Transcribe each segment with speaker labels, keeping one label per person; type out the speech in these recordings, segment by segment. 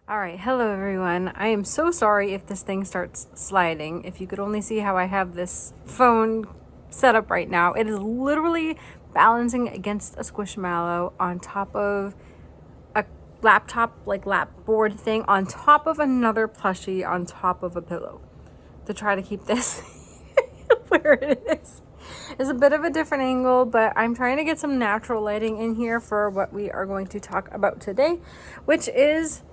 Speaker 1: All right, hello everyone. I am so sorry if this thing starts sliding. If you could only see how I have this phone set up right now. It is literally balancing against a squishmallow on top of a laptop, like lap board thing, on top of another plushie, on top of a pillow to try to keep this where it is. It's a bit of a different angle, but I'm trying to get some natural lighting in here for what we are going to talk about today, which is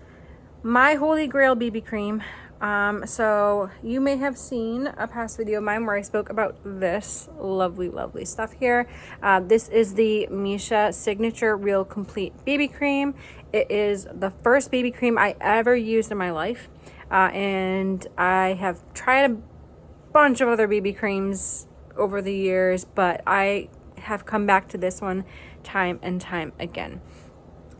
Speaker 1: my holy grail BB cream. So you may have seen a past video of mine where I spoke about this lovely stuff here. This is the Missha Signature Real Complete BB cream. It is the first BB cream I ever used in my life. And I have tried a bunch of other BB creams over the years, but I have come back to this one time and time again.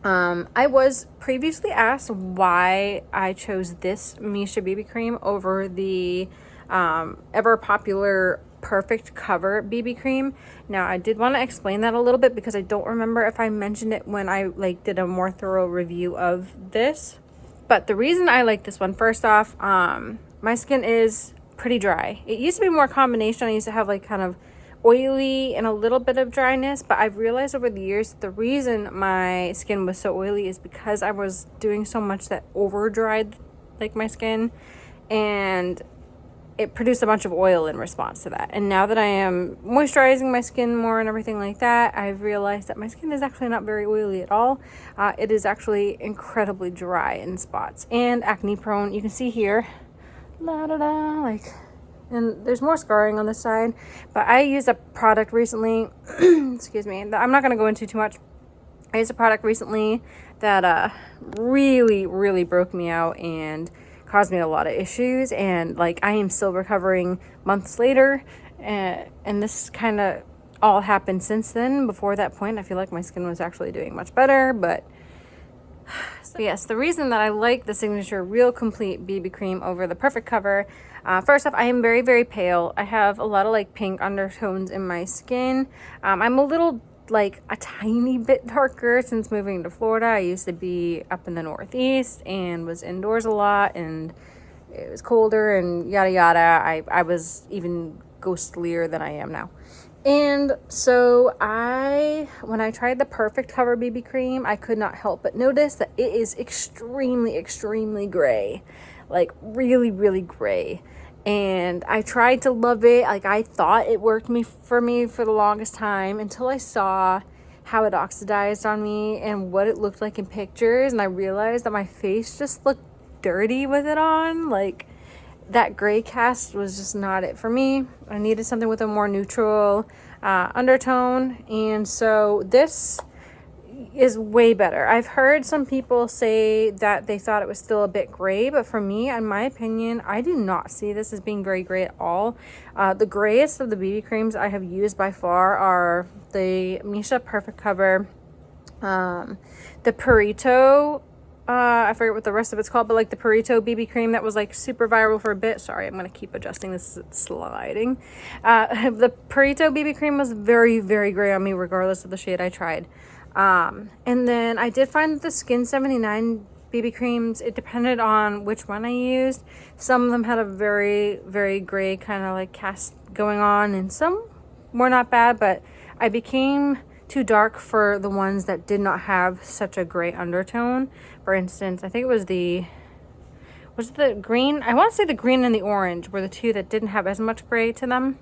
Speaker 1: I was previously asked why I chose this Missha BB cream over the ever popular Perfect Cover BB cream. Now, I did want to explain that a little bit because I don't remember if I mentioned it when I did a more thorough review of this. But the reason I like this one, first off, my skin is pretty dry. It used to be more combination. I used to have kind of oily and a little bit of dryness, but I've realized over the years that the reason my skin was so oily is because I was doing so much that over dried my skin, and it produced a bunch of oil in response to that. And now that I am moisturizing my skin more and everything like that, I've realized that my skin is actually not very oily at all. It is actually incredibly dry in spots and acne prone. You can see here, and there's more scarring on this side. But I used a product recently, excuse me, that I'm not going to go into too much. I used a product recently that really broke me out and caused me a lot of issues. And I am still recovering months later. And this kind of all happened since then. Before that point, I feel like my skin was actually doing much better. But yes, the reason that I like the Signature Real Complete BB cream over the Perfect Cover, first off, I am very pale. I have a lot of pink undertones in my skin. I'm a little a tiny bit darker since moving to Florida. I used to be up in the Northeast and was indoors a lot, and it was colder and yada yada. I was even ghostlier than I am now. And so when I tried the Perfect Cover BB cream, I could not help but notice that it is extremely gray, really gray. And I tried to love it. I thought it worked for me for the longest time until I saw how it oxidized on me and what it looked like in pictures. And I realized that my face just looked dirty with it on. That gray cast was just not it for me. I needed something with a more neutral undertone, and so this is way better. I've heard some people say that they thought it was still a bit gray, but for me, in my opinion, I do not see this as being very gray at all. The grayest of the BB creams I have used by far are the Missha Perfect Cover, the Purito, I forget what the rest of it's called, but the Purito BB cream that was super viral for a bit. Sorry, I'm going to keep adjusting this. It's sliding. The Purito BB cream was very gray on me regardless of the shade I tried. And then I did find that the Skin 79 BB creams, it depended on which one I used. Some of them had a very gray kind of cast going on, and some were not bad, but I became too dark for the ones that did not have such a gray undertone. For instance, I think it was the green? I want to say the green and the orange were the two that didn't have as much gray to them.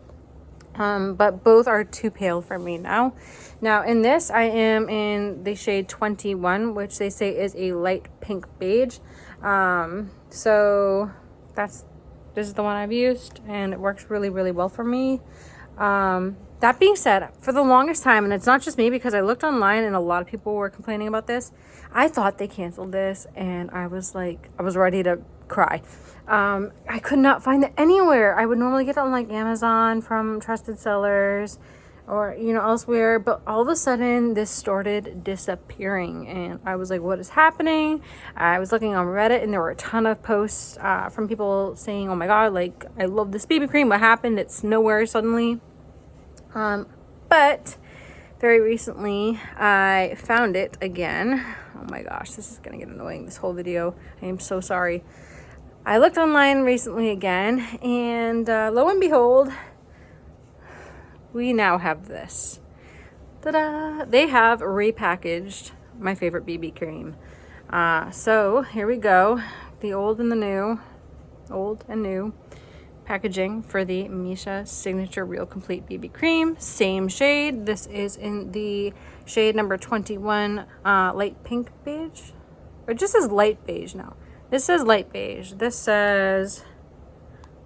Speaker 1: But both are too pale for me now. Now in this, I am in the shade 21, which they say is a light pink beige. So this is the one I've used, and it works really well for me. That being said, for the longest time, and it's not just me because I looked online and a lot of people were complaining about this, I thought they canceled this, and I was ready to cry. I could not find it anywhere. I would normally get it on Amazon from trusted sellers or, elsewhere, but all of a sudden this started disappearing, and I was like, what is happening? I was looking on Reddit, and there were a ton of posts from people saying, oh my God, I love this BB cream. What happened? It's nowhere suddenly. But very recently I found it again Oh my gosh, this is gonna get annoying, this whole video. I am so sorry. I looked online recently again, and lo and behold, we now have this. Ta-da! They have repackaged my favorite BB cream. So here we go. The old and new packaging for the Missha Signature Real Complete BB Cream. Same shade. This is in the shade number 21, light pink beige. Or it just says light beige now. This says light beige. This says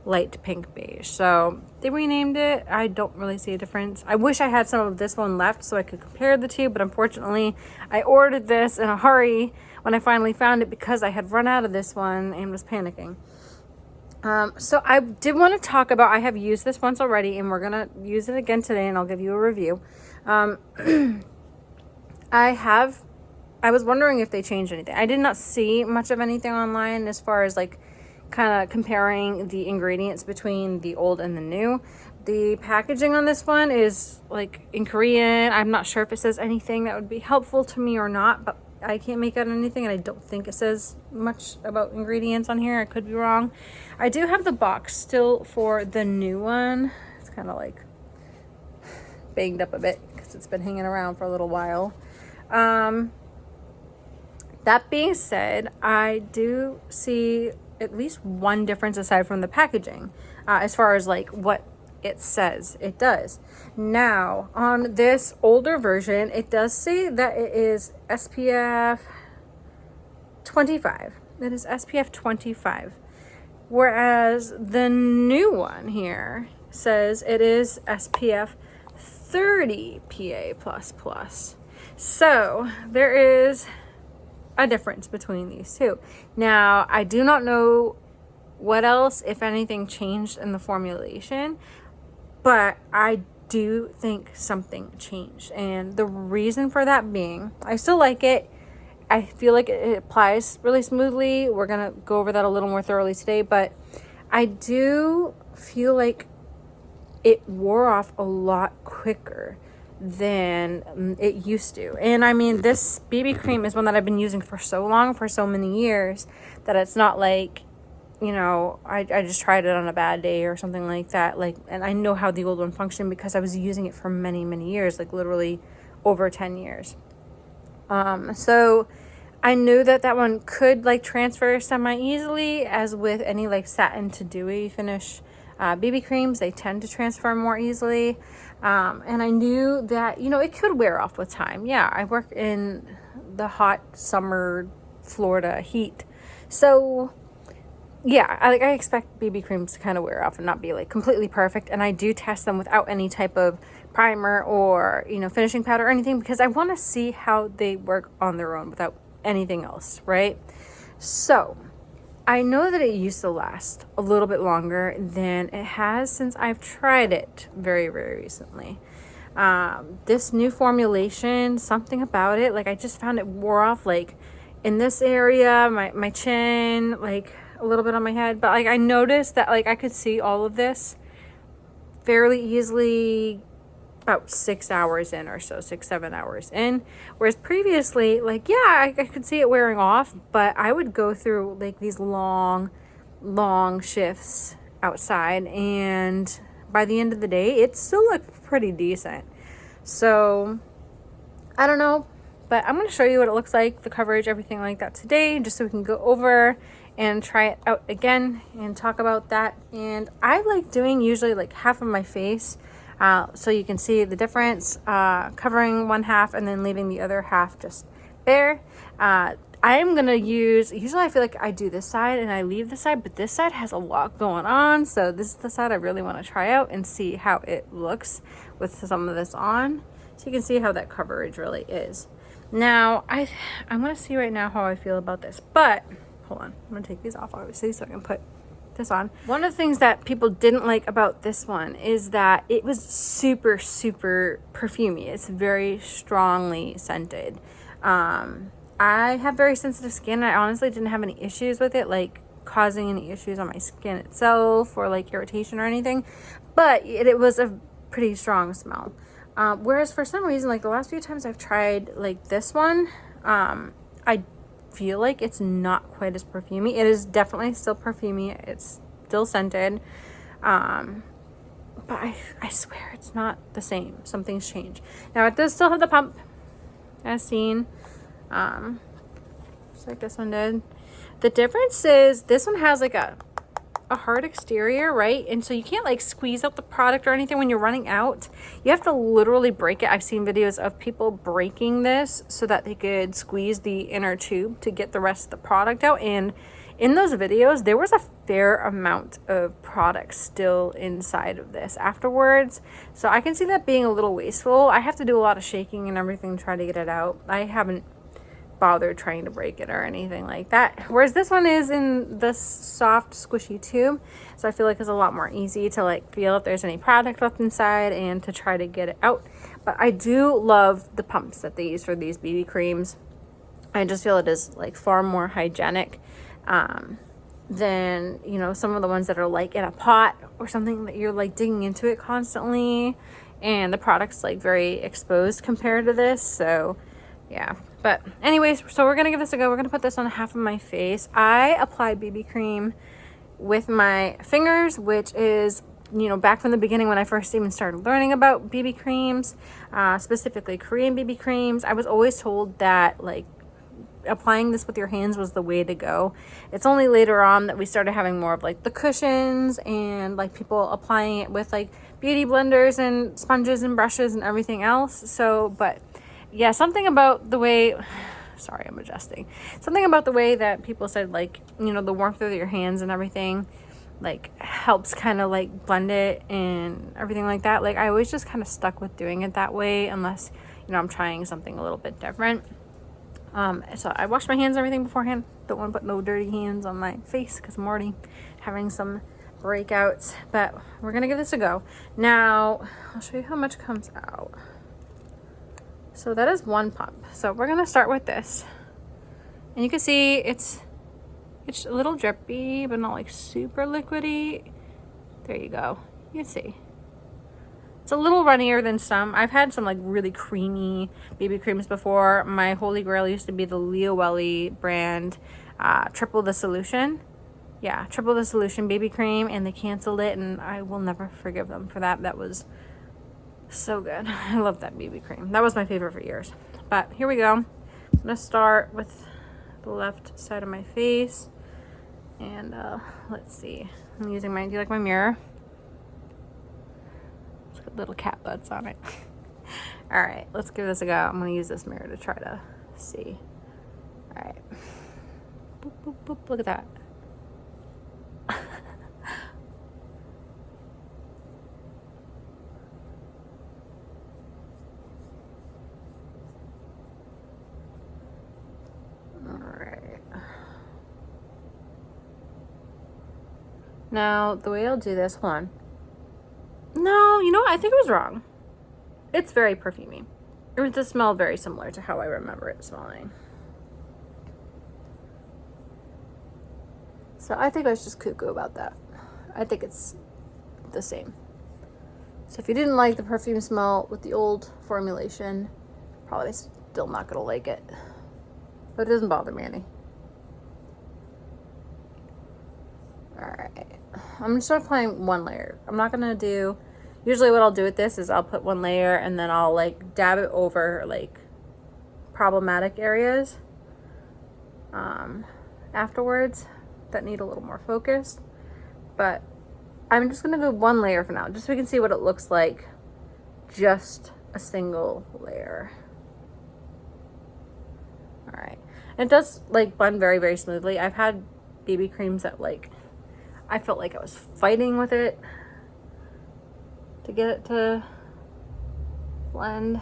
Speaker 1: light pink beige. So they renamed it. I don't really see a difference. I wish I had some of this one left so I could compare the two, but unfortunately I ordered this in a hurry when I finally found it because I had run out of this one and was panicking. So I did want to talk about, I have used this once already and we're going to use it again today and I'll give you a review. I was wondering if they changed anything. I did not see much of anything online as far as like kind of comparing the ingredients between the old and the new. The packaging on this one is like in Korean. I'm not sure if it says anything that would be helpful to me or not, but I can't make out anything and I don't think it says much about ingredients on here. I could be wrong. I do have the box still for the new one. It's kind of like banged up a bit because it's been hanging around for a little while. That being said, I do see at least one difference aside from the packaging, as far as like what it says it does. Now, on this older version, it does say that it is SPF 25. It is SPF 25. Whereas the new one here says it is SPF 30 PA++. So there is a difference between these two. Now, I do not know what else, if anything, changed in the formulation, but I do think something changed. And the reason for that being, I still like it. I feel like it applies really smoothly. We're going to go over that a little more thoroughly today, but I do feel like it wore off a lot quicker than it used to. And I mean, this BB cream is one that I've been using for so long, for so many years, that it's not like, you know, I just tried it on a bad day or something like that. Like, and I know how the old one functioned because I was using it for many, many years, like literally over 10 years. So I knew that that one could like transfer semi-easily, as with any like satin to dewy finish BB creams, they tend to transfer more easily. And I knew that, you know, it could wear off with time. Yeah, I work in the hot summer Florida heat. So yeah, I expect BB creams to kind of wear off and not be like completely perfect. And I do test them without any type of primer or, you know, finishing powder or anything, because I want to see how they work on their own without anything else, right? So I know that it used to last a little bit longer than it has since I've tried it very, very recently. This new formulation, something about it, like I just found it wore off like in this area, my chin, like a little bit on my head. But like I noticed that like I could see all of this fairly easily about 6 hours in or so, 6-7 hours in. Whereas previously, like, yeah, I could see it wearing off, but I would go through like these long shifts outside, and by the end of the day, it still looked pretty decent. So I don't know, but I'm going to show you what it looks like, the coverage, everything like that today, just so we can go over and try it out again and talk about that. And I like doing usually like half of my face, so you can see the difference, covering one half and then leaving the other half just bare. I am going to use, usually I feel like I do this side and I leave this side, but this side has a lot going on. So this is the side I really want to try out and see how it looks with some of this on. So you can see how that coverage really is. Now, I'm going to see right now how I feel about this, but hold on. I'm going to take these off, obviously, so I can put this on. One of the things that people didn't like about this one is that it was super, super perfumey. It's very strongly scented. I have very sensitive skin. I honestly didn't have any issues with it, like causing any issues on my skin itself or like irritation or anything, but it was a pretty strong smell. Whereas for some reason, like the last few times I've tried like this one, I feel like it's not quite as perfumey. It is definitely still perfumey. It's still scented. But I swear it's not the same. Something's changed. Now it does still have the pump, as seen. Just like this one did. The difference is this one has like a hard exterior, right? And so you can't like squeeze out the product or anything when you're running out. You have to literally break it. I've seen videos of people breaking this so that they could squeeze the inner tube to get the rest of the product out. And in those videos, there was a fair amount of product still inside of this afterwards. So I can see that being a little wasteful. I have to do a lot of shaking and everything to try to get it out. I haven't bothered trying to break it or anything like that. Whereas this one is in this soft, squishy tube. So I feel like it's a lot more easy to like feel if there's any product left inside and to try to get it out. But I do love the pumps that they use for these BB creams. I just feel it is like far more hygienic than, you know, some of the ones that are like in a pot or something that you're like digging into it constantly, and the product's like very exposed compared to this. So yeah, but anyways, so we're gonna give this a go. We're gonna put this on half of my face. I apply BB cream with my fingers, which is, you know, back from the beginning when I first even started learning about BB creams, specifically Korean BB creams. I was always told that like applying this with your hands was the way to go. It's only later on that we started having more of like the cushions and like people applying it with like beauty blenders and sponges and brushes and everything else. So, but yeah, something about the way, sorry, I'm adjusting. Something about the way that people said like, you know, the warmth of your hands and everything like helps kind of like blend it and everything like that. Like I always just kind of stuck with doing it that way unless, you know, I'm trying something a little bit different. So I washed my hands and everything beforehand. Don't want to put no dirty hands on my face because I'm already having some breakouts. But we're going to give this a go. Now, I'll show you how much comes out. So that is one pump. So we're going to start with this. And you can see it's a little drippy, but not like super liquidy. There you go. You can see. It's a little runnier than some. I've had some like really creamy BB creams before. My holy grail used to be the Leo Welly brand Triple the Solution. Yeah, Triple the Solution BB cream, and they canceled it, and I will never forgive them for that. That was so good. I love that BB cream. That was my favorite for years. But here we go. I'm gonna start with the left side of my face, and let's see. I'm using my, do you like my mirror? Little cat butts on it. All right, let's give this a go. I'm gonna use this mirror to try to see. All right, boop, boop, boop. Look at that. All right, now the way I'll do this, hold on. No, you know what? I think I was wrong. It's very perfumey. It does smell very similar to how I remember it smelling. So I think I was just cuckoo about that. I think it's the same. So if you didn't like the perfume smell with the old formulation, probably still not gonna like it. But it doesn't bother me any. Alright. I'm gonna start applying one layer. I'm not gonna do, usually what I'll do with this is I'll put one layer and then I'll like dab it over like problematic areas afterwards that need a little more focus. But I'm just gonna go one layer for now, just so we can see what it looks like, just a single layer. All right, and it does like blend very, very smoothly. I've had BB creams that like, I felt like I was fighting with it to get it to blend.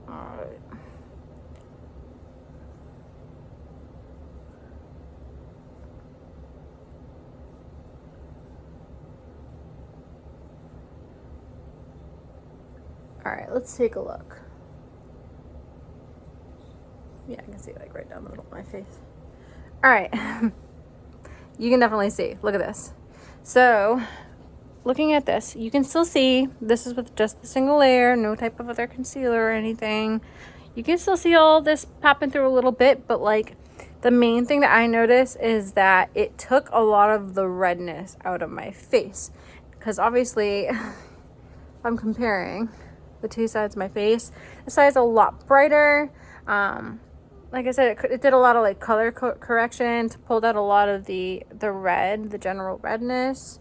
Speaker 1: All right. All right, let's take a look. Yeah, I can see like right down the middle of my face. All right. You can definitely see. Look at this. So, looking at this, you can still see this is with just a single layer, no type of other concealer or anything. You can still see all this popping through a little bit, but like the main thing that I noticed is that it took a lot of the redness out of my face. Because obviously, I'm comparing the two sides of my face. This side's a lot brighter. Like I said, it did a lot of like color correction to pulled out a lot of the red, the general redness.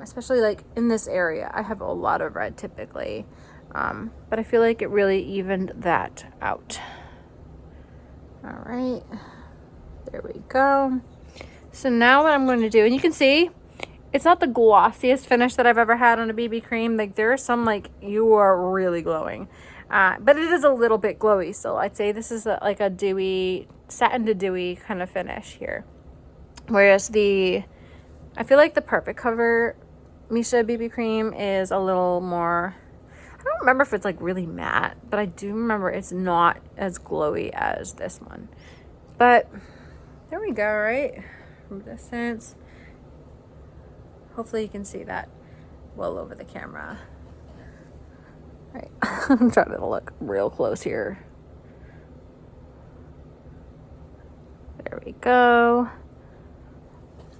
Speaker 1: Especially like in this area, I have a lot of red typically. But I feel like it really evened that out. All right, there we go. So now what I'm going to do, and you can see, it's not the glossiest finish that I've ever had on a BB cream. Like there are some like you are really glowing, but it is a little bit glowy. So I'd say this is like a dewy, satin to dewy kind of finish here. Whereas I feel like the Perfect Cover Missha BB cream is a little more, I don't remember if it's like really matte, but I do remember it's not as glowy as this one. But there we go, right? From distance. Hopefully you can see that well over the camera. All right, I'm trying to look real close here. There we go.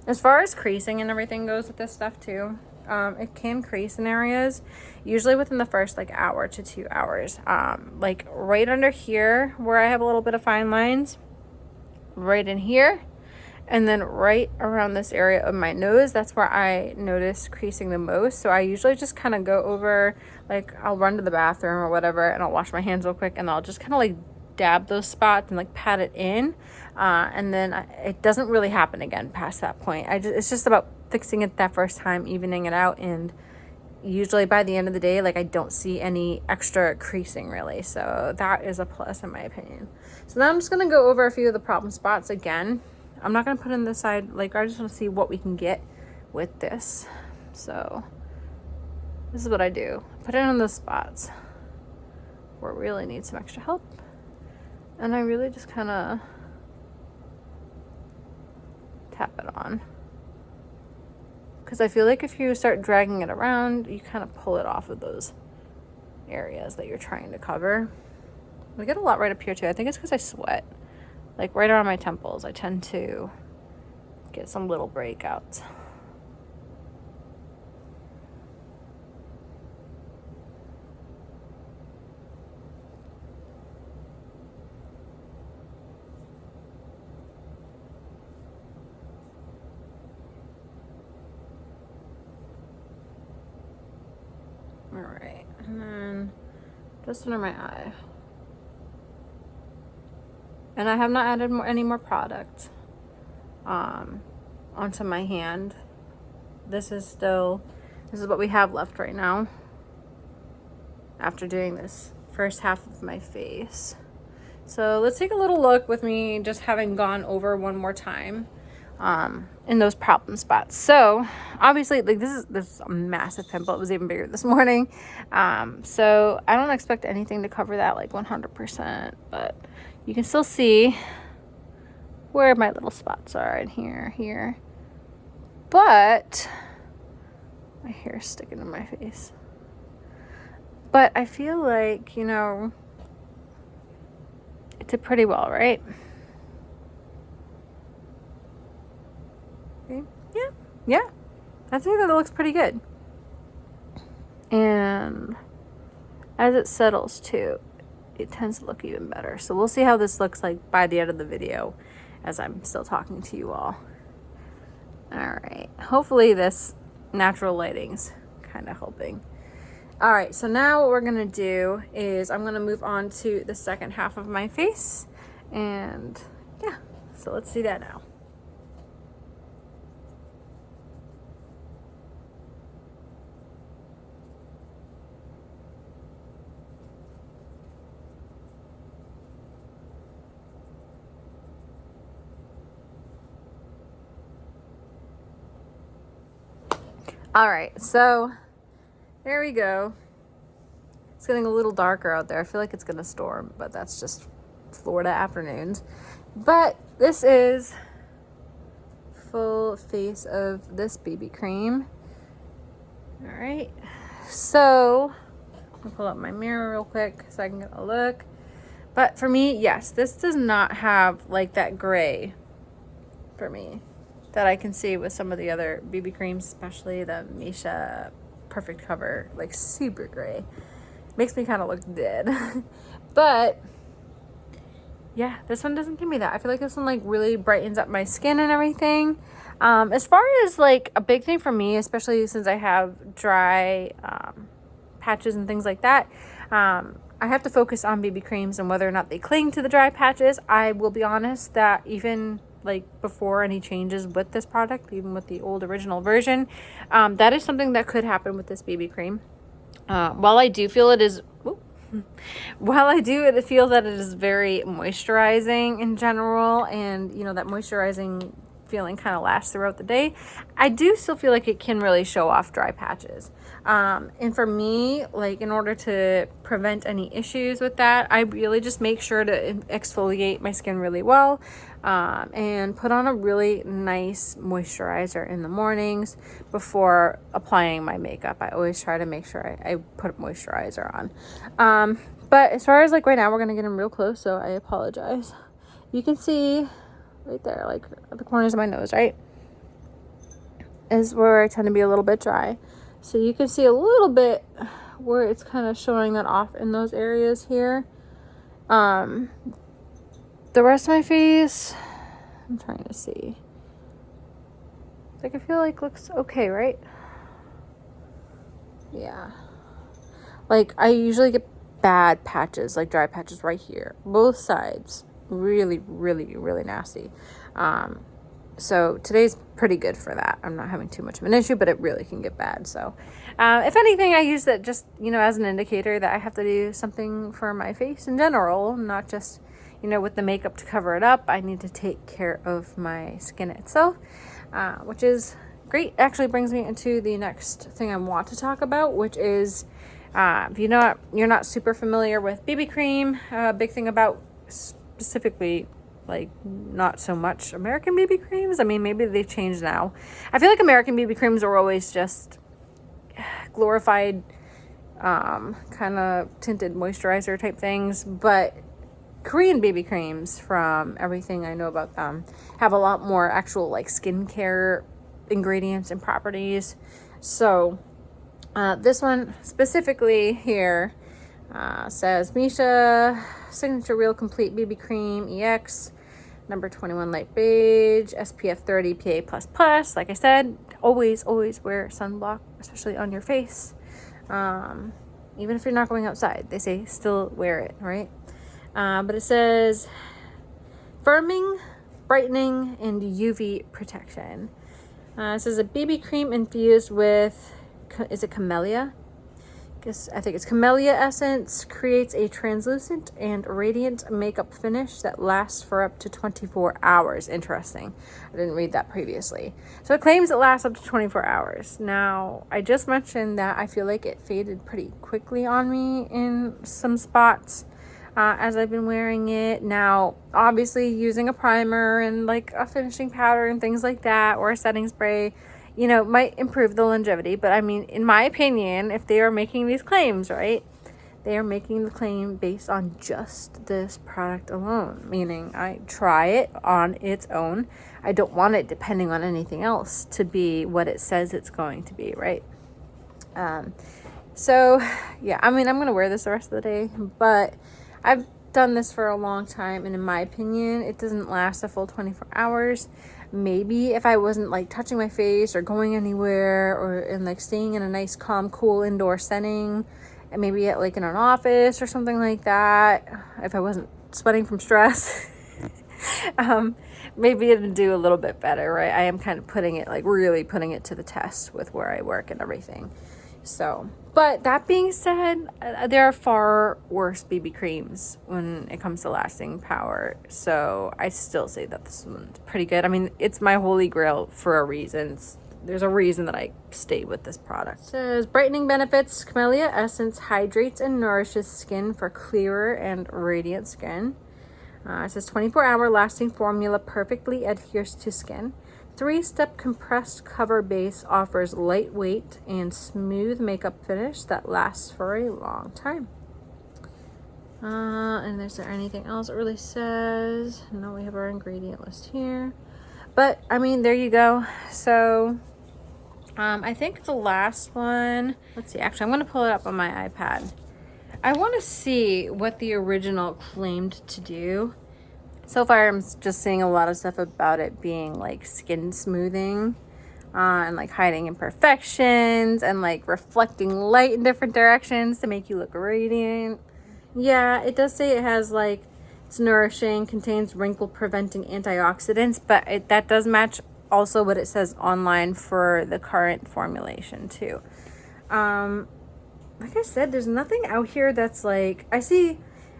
Speaker 1: As far as creasing and everything goes with this stuff too, it can crease in areas, usually within the first like hour to 2 hours. Like right under here where I have a little bit of fine lines, right in here, and then right around this area of my nose, that's where I notice creasing the most. So I usually just kind of go over, like I'll run to the bathroom or whatever and I'll wash my hands real quick and I'll just kind of like dab those spots and like pat it in. And then it doesn't really happen again past that point. It's just about fixing it that first time, evening it out, and usually by the end of the day, like I don't see any extra creasing really. So that is a plus in my opinion. So now I'm just gonna go over a few of the problem spots again. I'm not gonna put in this side, like I just wanna see what we can get with this. So this is what I do. Put it in those spots where it really needs some extra help. And I really just kinda tap it on. Because I feel like if you start dragging it around, you kind of pull it off of those areas that you're trying to cover. I get a lot right up here too. I think it's because I sweat. Like right around my temples, I tend to get some little breakouts. All right, and then just under my eye. And I have not added any more product onto my hand. This is what we have left right now after doing this first half of my face. So let's take a little look with me just having gone over one more time in those problem spots. So obviously, like this is a massive pimple. It was even bigger this morning. So I don't expect anything to cover that like 100%, but you can still see where my little spots are in here. But my hair's sticking to my face. But I feel like, you know, it did pretty well, right? Okay. Yeah. I think that it looks pretty good. And as it settles too, it tends to look even better. So we'll see how this looks like by the end of the video as I'm still talking to you all. All right. Hopefully this natural lighting's kind of helping. All right. So now what we're going to do is I'm going to move on to the second half of my face. And yeah, so let's see that now. All right, so there we go. It's getting a little darker out there. I feel like it's gonna storm, but that's just Florida afternoons. But this is full face of this BB cream. All right, so I'll pull up my mirror real quick so I can get a look. But for me, yes, this does not have like that gray for me that I can see with some of the other BB creams, especially the Missha Perfect Cover, like super gray. Makes me kind of look dead. But yeah, this one doesn't give me that. I feel like this one like really brightens up my skin and everything. As far as like a big thing for me, especially since I have dry patches and things like that, I have to focus on BB creams and whether or not they cling to the dry patches. I will be honest that even like before any changes with this product, even with the old original version, that is something that could happen with this BB cream. While I do feel it is, while I do feel that it is very moisturizing in general, and you know that moisturizing feeling kind of lasts throughout the day, I do still feel like it can really show off dry patches. And for me, like in order to prevent any issues with that, I really just make sure to exfoliate my skin really well, and put on a really nice moisturizer in the mornings before applying my makeup. I always try to make sure I put moisturizer on. But as far as like right now, we're gonna get in real close, so I apologize. You can see right there, like at the corners of my nose, right, is where I tend to be a little bit dry. So you can see a little bit where it's kind of showing that off in those areas here. The rest of my face, I'm trying to see. Like I feel like looks okay, right? Yeah. Like I usually get bad patches, like dry patches right here, both sides. Really, really, really nasty. So today's pretty good for that. I'm not having too much of an issue, but it really can get bad. So if anything, I use that just, you know, as an indicator that I have to do something for my face in general, not just, you know, with the makeup to cover it up. I need to take care of my skin itself, which is great. Actually brings me into the next thing I want to talk about, which is, if you're not super familiar with BB cream, a big thing about specifically like not so much American BB creams. I mean, maybe they've changed now. I feel like American BB creams were always just glorified kind of tinted moisturizer type things, but Korean BB creams, from everything I know about them, have a lot more actual like skincare ingredients and properties. So this one specifically here says Missha Signature Real Complete BB Cream EX number 21 light beige, SPF 30 PA++. Like I said, always wear sunblock, especially on your face. Even if you're not going outside, they say still wear it, right? But it says firming, brightening, and UV protection. It says a BB cream infused with, is it camellia? I think it's camellia essence, creates a translucent and radiant makeup finish that lasts for up to 24 hours. Interesting. I didn't read that previously. So it claims it lasts up to 24 hours. Now, I just mentioned that I feel like it faded pretty quickly on me in some spots as I've been wearing it. Now, obviously using a primer and like a finishing powder and things like that, or a setting spray, you know, might improve the longevity. But I mean, in my opinion, if they are making these claims, right, they are making the claim based on just this product alone, meaning I try it on its own. I don't want it depending on anything else to be what it says it's going to be, right? So yeah, I mean, I'm gonna wear this the rest of the day, but I've done this for a long time, and in my opinion, it doesn't last a full 24 hours. Maybe if I wasn't like touching my face or going anywhere, or in like staying in a nice calm cool indoor setting, and maybe at like in an office or something like that, if I wasn't sweating from stress, maybe it'd do a little bit better, right? I am kind of putting it, like really putting it to the test with where I work and everything. So, but that being said, there are far worse BB creams when it comes to lasting power. So I still say that this one's pretty good. I mean, it's my holy grail for a reason. There's a reason that I stay with this product. It says brightening benefits. Camellia essence hydrates and nourishes skin for clearer and radiant skin. It says 24-hour lasting formula perfectly adheres to skin. 3-step compressed cover base offers lightweight and smooth makeup finish that lasts for a long time. And is there anything else it really says? No, we have our ingredient list here. But, I mean, there you go. So, I think the last one, let's see, actually, I'm going to pull it up on my iPad. I want to see what the original claimed to do. So far, I'm just seeing a lot of stuff about it being like skin smoothing, and like hiding imperfections and like reflecting light in different directions to make you look radiant. Yeah, it does say it has like, it's nourishing, contains wrinkle preventing antioxidants, but that does match also what it says online for the current formulation too. Like I said, there's nothing out here that's like, I see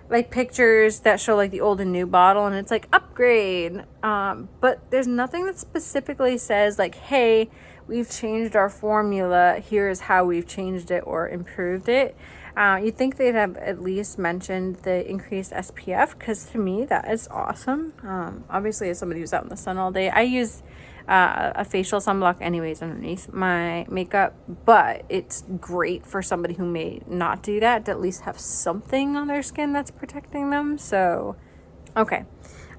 Speaker 1: like pictures that show like the old and new bottle and it's like upgrade, but there's nothing that specifically says like, hey, we've changed our formula, here's how we've changed it or improved it. You'd think they'd have at least mentioned the increased SPF, because to me that is awesome. Obviously, as somebody who's out in the sun all day, I use a facial sunblock anyways underneath my makeup, but it's great for somebody who may not do that to at least have something on their skin that's protecting them. So, okay.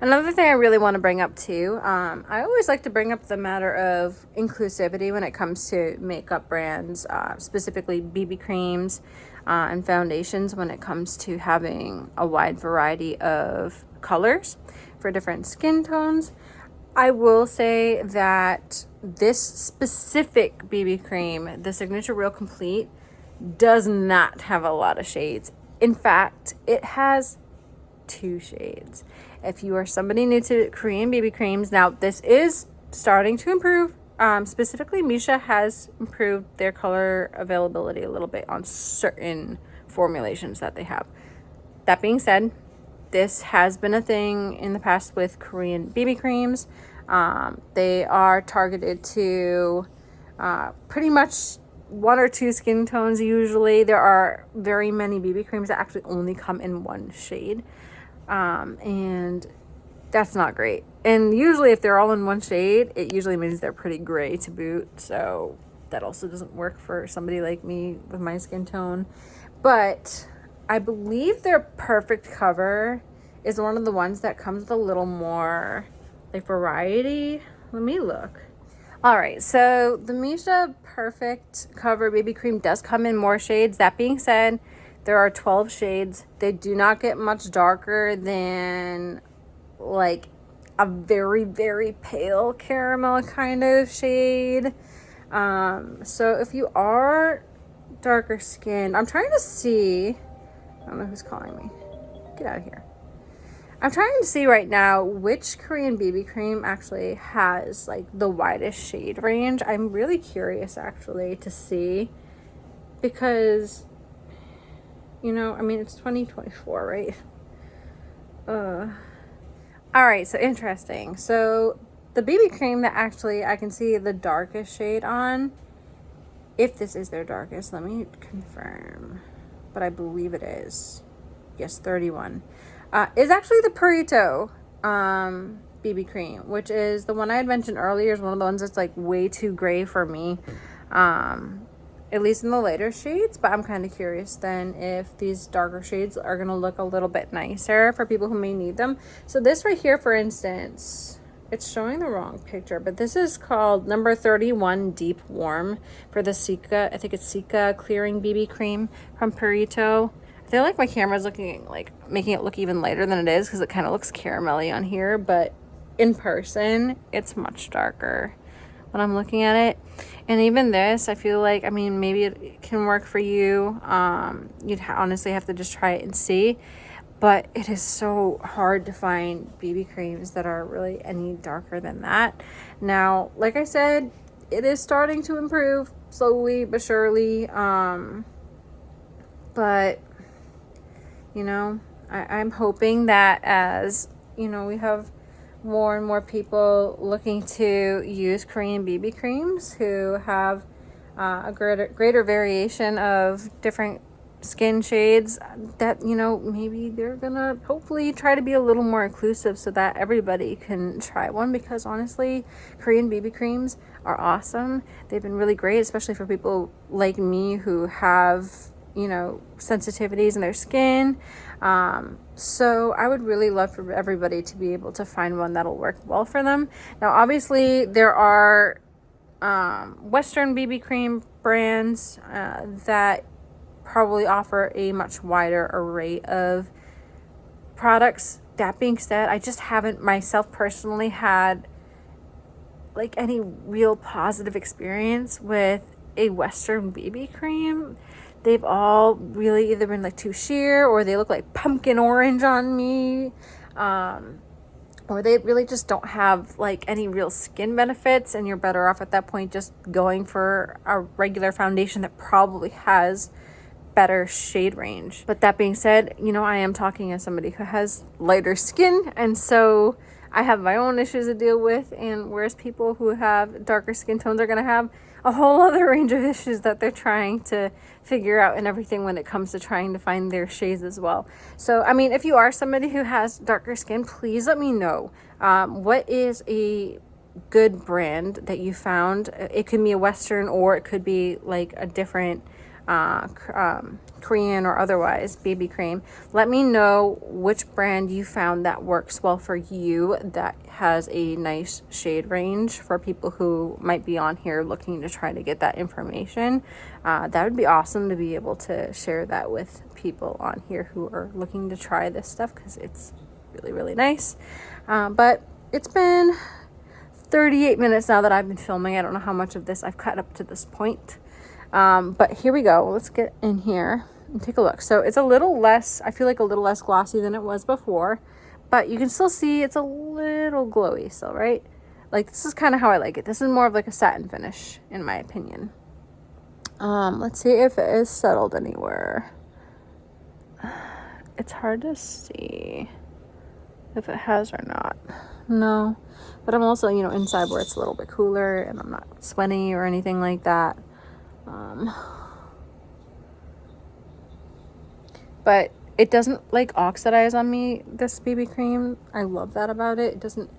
Speaker 1: Another thing I really want to bring up too, I always like to bring up the matter of inclusivity when it comes to makeup brands, specifically BB creams and foundations, when it comes to having a wide variety of colors for different skin tones. I will say that this specific BB cream, the Signature Real Complete, does not have a lot of shades. In fact, it has 2 shades. If you are somebody new to Korean BB creams, now this is starting to improve. Specifically, Missha has improved their color availability a little bit on certain formulations that they have. That being said, this has been a thing in the past with Korean BB creams. They are targeted to pretty much 1 or 2 skin tones usually. There are very many BB creams that actually only come in 1 shade. And that's not great. And usually if they're all in 1 shade, it usually means they're pretty gray to boot. So that also doesn't work for somebody like me with my skin tone. But I believe their Perfect Cover is one of the ones that comes with a little more like variety. Let me look. All right, so the Missha Perfect Cover BB cream does come in more shades. That being said, there are 12 shades. They do not get much darker than like a very, very pale caramel kind of shade. So if you are darker skinned, I'm trying to see, I don't know who's calling me. Get out of here. I'm trying to see right now which Korean BB cream actually has like the widest shade range. I'm really curious actually to see, because, you know, I mean, it's 2024, right? All right, so interesting. So the BB cream that actually I can see the darkest shade on, if this is their darkest, let me confirm, but I believe it is. Yes, 31. Is actually the Purito BB cream, which is the one I had mentioned earlier, is one of the ones that's like way too gray for me, at least in the later shades. But I'm kind of curious then if these darker shades are going to look a little bit nicer for people who may need them. So this right here, for instance, it's showing the wrong picture, but this is called number 31 Deep Warm for the Cica, I think it's Cica Clearing BB cream from Purito. I feel like my camera's looking like making it look even lighter than it is, because it kind of looks caramelly on here, but in person it's much darker when I'm looking at it. And even this, I feel like, I mean, maybe it can work for you. You'd honestly have to just try it and see, but it is so hard to find BB creams that are really any darker than that. Now, like I said, it is starting to improve slowly but surely, but you know, I'm hoping that as, you know, we have more and more people looking to use Korean BB creams who have a greater variation of different skin shades, that, you know, maybe they're gonna hopefully try to be a little more inclusive so that everybody can try one, because honestly, Korean BB creams are awesome. They've been really great, especially for people like me who have you know, sensitivities in their skin. So I would really love for everybody to be able to find one that'll work well for them. Now, obviously, there are Western BB cream brands that probably offer a much wider array of products. That being said, I just haven't myself personally had like any real positive experience with a Western BB cream. They've all really either been like too sheer, or they look like pumpkin orange on me, or they really just don't have like any real skin benefits, and you're better off at that point just going for a regular foundation that probably has better shade range. But that being said, you know, I am talking as somebody who has lighter skin, and so I have my own issues to deal with, and whereas people who have darker skin tones are going to have a whole other range of issues that they're trying to figure out and everything when it comes to trying to find their shades as well. So, I mean, if you are somebody who has darker skin, please let me know. What is a good brand that you found? It could be a Western, or it could be like a different Korean or otherwise BB cream. Let me know which brand you found that works well for you, that has a nice shade range for people who might be on here looking to try to get that information. That would be awesome to be able to share that with people on here who are looking to try this stuff, because it's really, really nice. But it's been 38 minutes now that I've been filming. I don't know how much of this I've cut up to this point. But here we go. Let's get in here and take a look. So it's a little less, I feel like a little less glossy than it was before, but you can still see it's a little glowy still, right? Like, this is kind of how I like it. This is more of like a satin finish, in my opinion. Let's see if it is settled anywhere. It's hard to see if it has or not. No, but I'm also, you know, inside where it's a little bit cooler and I'm not sweaty or anything like that. But it doesn't like oxidize on me, this BB cream. I love that about it. It doesn't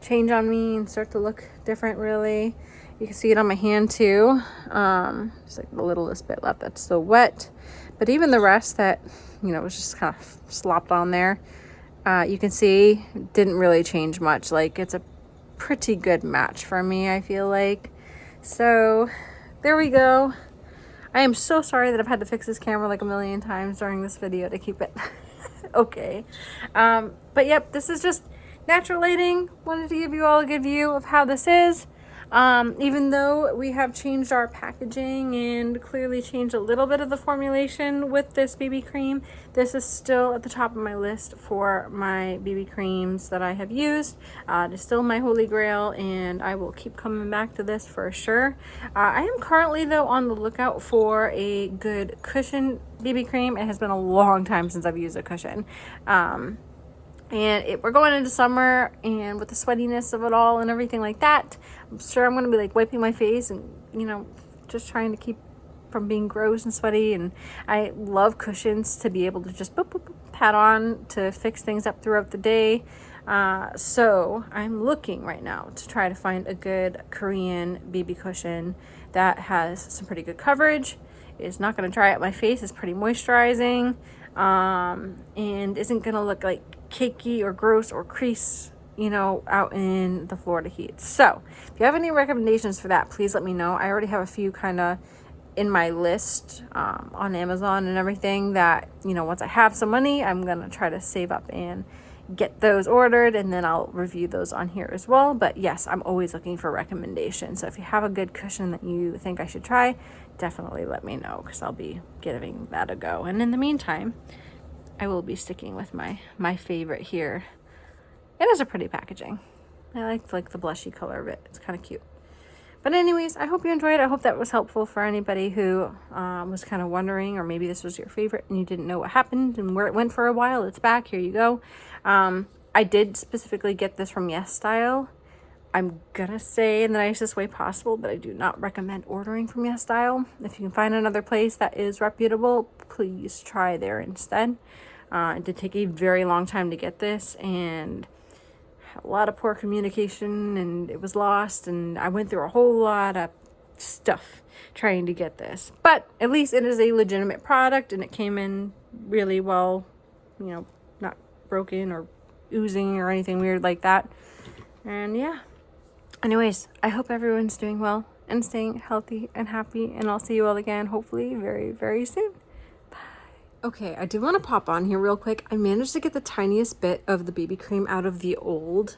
Speaker 1: change on me and start to look different, really. You can see it on my hand too. Just like the littlest bit left that's still wet, but even the rest that, you know, was just kind of slopped on there, you can see didn't really change much. Like, it's a pretty good match for me, I feel like. So there we go. I am so sorry that I've had to fix this camera like a million times during this video to keep it okay. But yep, this is just natural lighting. Wanted to give you all a good view of how this is. Even though we have changed our packaging and clearly changed a little bit of the formulation with this BB cream, this is still at the top of my list for my BB creams that I have used. It is still my holy grail, and I will keep coming back to this for sure. I am currently, though, on the lookout for a good cushion BB cream. It has been a long time since I've used a cushion. And we're going into summer, and with the sweatiness of it all and everything like that, I'm sure I'm going to be like wiping my face and, you know, just trying to keep from being gross and sweaty. And I love cushions to be able to just boop, boop, boop, pat on to fix things up throughout the day. So I'm looking right now to try to find a good Korean BB cushion that has some pretty good coverage, is not going to dry out my face, is pretty moisturizing, and isn't going to look like cakey or gross or crease, you know, out in the Florida heat. So if you have any recommendations for that, please let me know. I already have a few kind of in my list on Amazon and everything that, you know, once I have some money, I'm gonna try to save up and get those ordered, and then I'll review those on here as well. But yes, I'm always looking for recommendations. So if you have a good cushion that you think I should try, definitely let me know, because I'll be giving that a go. And in the meantime, I will be sticking with my favorite here. It is a pretty packaging. I like the blushy color of it. It's kind of cute. But anyways, I hope you enjoyed. I hope that was helpful for anybody who was kind of wondering, or maybe this was your favorite and you didn't know what happened and where it went for a while. It's back. Here you go. I did specifically get this from Yes Style. I'm gonna say in the nicest way possible, but I do not recommend ordering from Yes Style. If you can find another place that is reputable, please try there instead. It did take a very long time to get this, and a lot of poor communication, and it was lost, and I went through a whole lot of stuff trying to get this. But at least it is a legitimate product, and it came in really well, you know, not broken or oozing or anything weird like that. And yeah. Anyways, I hope everyone's doing well and staying healthy and happy, and I'll see you all again hopefully very, very soon. Okay, I did want to pop on here real quick. I managed to get the tiniest bit of the BB cream out of the old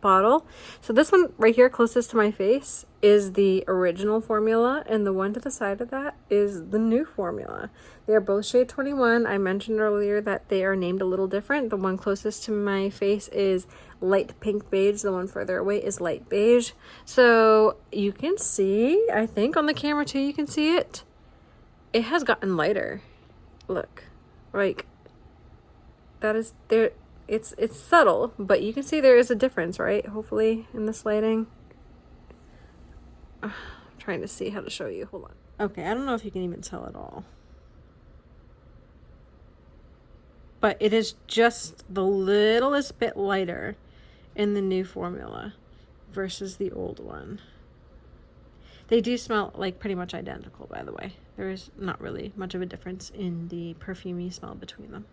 Speaker 1: bottle. So this one right here closest to my face is the original formula, and the one to the side of that is the new formula. They are both shade 21. I mentioned earlier that they are named a little different. The one closest to my face is light pink beige. The one further away is light beige. So you can see, I think on the camera too, you can see it. It has gotten lighter. Look, like that is there. It's subtle, but you can see there is a difference, right? Hopefully in this lighting. I'm trying to see how to show you. Hold on. Okay, I don't know if you can even tell at all. But it is just the littlest bit lighter in the new formula versus the old one. They do smell like pretty much identical, by the way. There is not really much of a difference in the perfumey smell between them.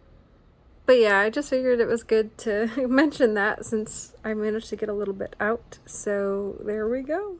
Speaker 1: But yeah, I just figured it was good to mention that since I managed to get a little bit out. So there we go.